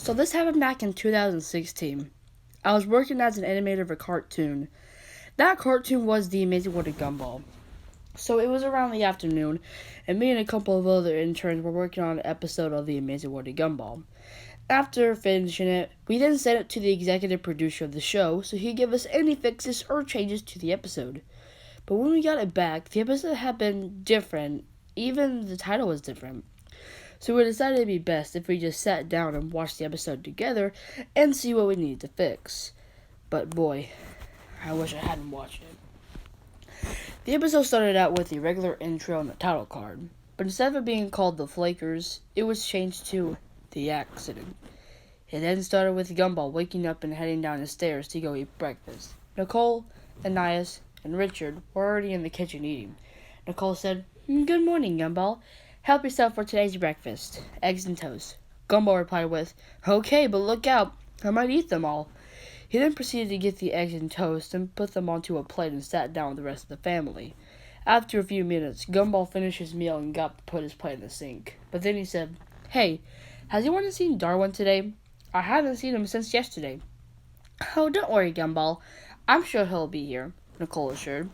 So this happened back in 2016. I was working as an animator of a cartoon. That cartoon was The Amazing World of Gumball. So it was around the afternoon, and me and a couple of other interns were working on an episode of The Amazing World of Gumball. After finishing it, we then sent it to the executive producer of the show so he'd give us any fixes or changes to the episode. But when we got it back, the episode had been different. Even the title was different. So we decided it'd be best if we just sat down and watched the episode together and see what we needed to fix. But boy, I wish I hadn't watched it. The episode started out with the regular intro and the title card, but instead of it being called The Flakers, it was changed to The Accident. It then started with Gumball waking up and heading down the stairs to go eat breakfast. Nicole, Anais, and Richard were already in the kitchen eating. Nicole said, "Good morning, Gumball. Help yourself for today's breakfast. Eggs and toast." Gumball replied with, "Okay, but look out. I might eat them all." He then proceeded to get the eggs and toast and put them onto a plate and sat down with the rest of the family. After a few minutes, Gumball finished his meal and got to put his plate in the sink. But then he said, "Hey, has anyone seen Darwin today? I haven't seen him since yesterday." "Oh, don't worry, Gumball. I'm sure he'll be here," Nicole assured.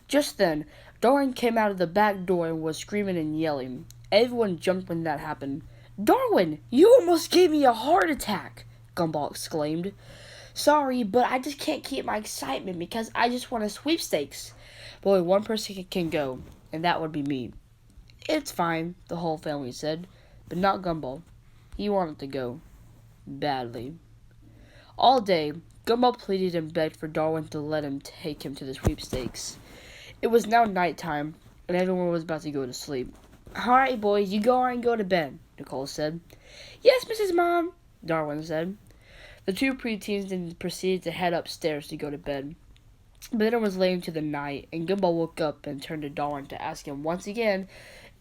Just then, Darwin came out of the back door and was screaming and yelling. Everyone jumped when that happened. "Darwin, you almost gave me a heart attack!" Gumball exclaimed. "Sorry, but I just can't keep my excitement because I just won a sweepstakes. But only one person can go, and that would be me." "It's fine," the whole family said, but not Gumball. He wanted to go. Badly. All day, Gumball pleaded and begged for Darwin to let him take him to the sweepstakes. It was now nighttime, and everyone was about to go to sleep. "Alright, boys, you go on and go to bed," Nicole said. "Yes, Mrs. Mom," Darwin said. The two preteens then proceeded to head upstairs to go to bed. But then it was late into the night, and Gumball woke up and turned to Darwin to ask him once again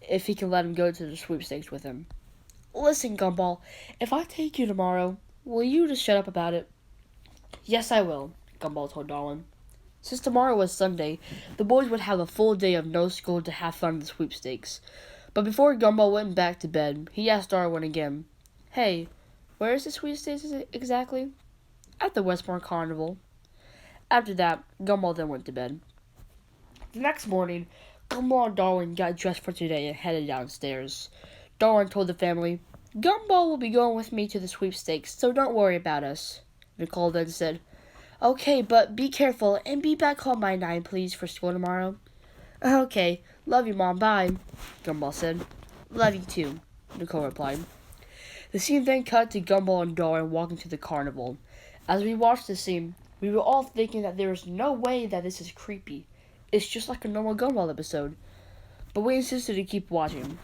if he could let him go to the sweepstakes with him. "Listen, Gumball, if I take you tomorrow, will you just shut up about it?" "Yes, I will," Gumball told Darwin. Since tomorrow was Sunday, the boys would have a full day of no school to have fun in the sweepstakes. But before Gumball went back to bed, he asked Darwin again, "Hey, where is the sweepstakes exactly?" "At the Westmore Carnival." After that, Gumball then went to bed. The next morning, Gumball and Darwin got dressed for today and headed downstairs. Darwin told the family, "Gumball will be going with me to the sweepstakes, so don't worry about us." Nicole then said, "Okay, but be careful and be back home by 9, please, for school tomorrow." "Okay, love you, Mom, bye," Gumball said. "Love you too," Nicole replied. The scene then cut to Gumball and Darwin walking to the carnival. As we watched the scene, we were all thinking that there is no way that this is creepy. It's just like a normal Gumball episode. But we insisted to keep watching.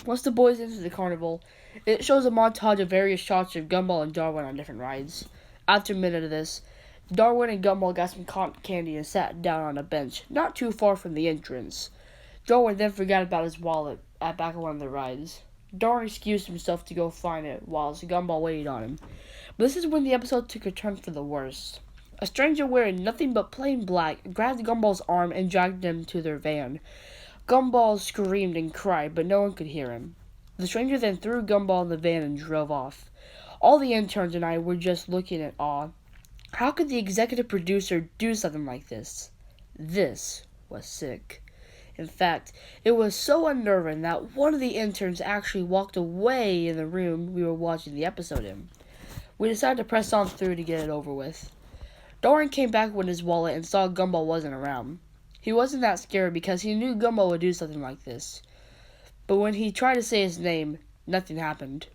Once the boys entered the carnival, it shows a montage of various shots of Gumball and Darwin on different rides. After a minute of this, Darwin and Gumball got some cotton candy and sat down on a bench, not too far from the entrance. Darwin then forgot about his wallet at back of one of the rides. Darwin excused himself to go find it, whilst Gumball waited on him. But this is when the episode took a turn for the worse. A stranger wearing nothing but plain black grabbed Gumball's arm and dragged him to their van. Gumball screamed and cried, but no one could hear him. The stranger then threw Gumball in the van and drove off. All the interns and I were just looking in awe. How could the executive producer do something like this? This was sick. In fact, it was so unnerving that one of the interns actually walked away in the room we were watching the episode in. We decided to press on through to get it over with. Darwin came back with his wallet and saw Gumball wasn't around. He wasn't that scared because he knew Gumball would do something like this. But when he tried to say his name, nothing happened.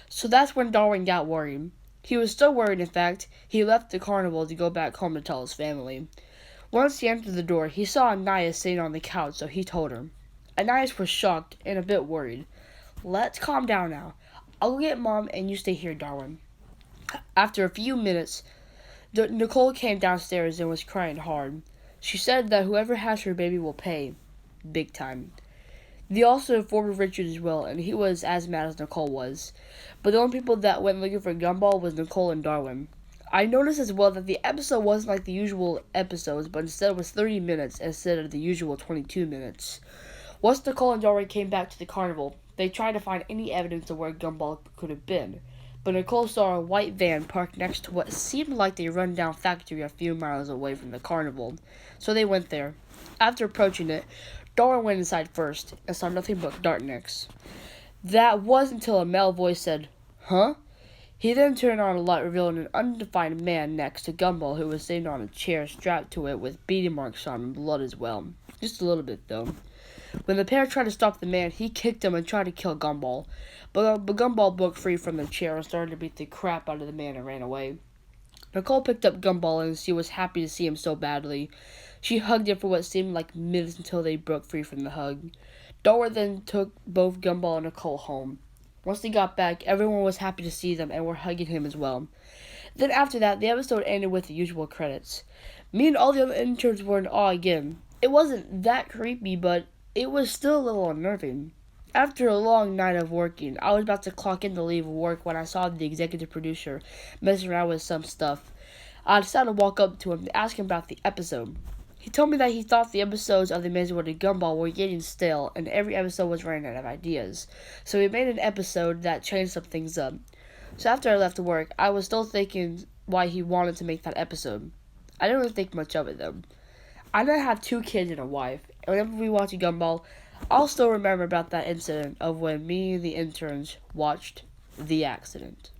So that's when Darwin got worried. He was so worried, in fact, he left the carnival to go back home to tell his family. Once he entered the door, he saw Anais sitting on the couch, so he told her. Anais was shocked and a bit worried. "Let's calm down now. I'll go get Mom and you stay here, Darwin." After a few minutes, Nicole came downstairs and was crying hard. She said that whoever has her baby will pay. Big time. They also informed Richard as well, and he was as mad as Nicole was. But the only people that went looking for Gumball was Nicole and Darwin. I noticed as well that the episode wasn't like the usual episodes, but instead was 30 minutes instead of the usual 22 minutes. Once Nicole and Darwin came back to the carnival, they tried to find any evidence of where Gumball could have been. but Nicole saw a white van parked next to what seemed like the rundown factory a few miles away from the carnival, so they went there. After approaching it, Darwin went inside first and saw nothing but darkness. That was until a male voice said, "Huh?" He then turned on a light, revealing an undefined man next to Gumball, who was sitting on a chair strapped to it with beating marks on him and blood as well. Just a little bit, though. When the pair tried to stop the man, he kicked him and tried to kill Gumball. But Gumball broke free from the chair and started to beat the crap out of the man and ran away. Nicole picked up Gumball and she was happy to see him so badly. She hugged him for what seemed like minutes until they broke free from the hug. Darwin then took both Gumball and Nicole home. Once they got back, everyone was happy to see them and were hugging him as well. Then after that, the episode ended with the usual credits. Me and all the other interns were in awe again. It wasn't that creepy, but it was still a little unnerving. After a long night of working, I was about to clock in to leave work when I saw the executive producer messing around with some stuff. I decided to walk up to him to ask him about the episode. He told me that he thought the episodes of The Amazing World of Gumball were getting stale and every episode was running out of ideas. So he made an episode that changed some things up. So after I left work, I was still thinking why he wanted to make that episode. I didn't really think much of it though. I now have 2 kids and a wife, and whenever we watch Gumball, I'll still remember about that incident of when me and the interns watched The Accident.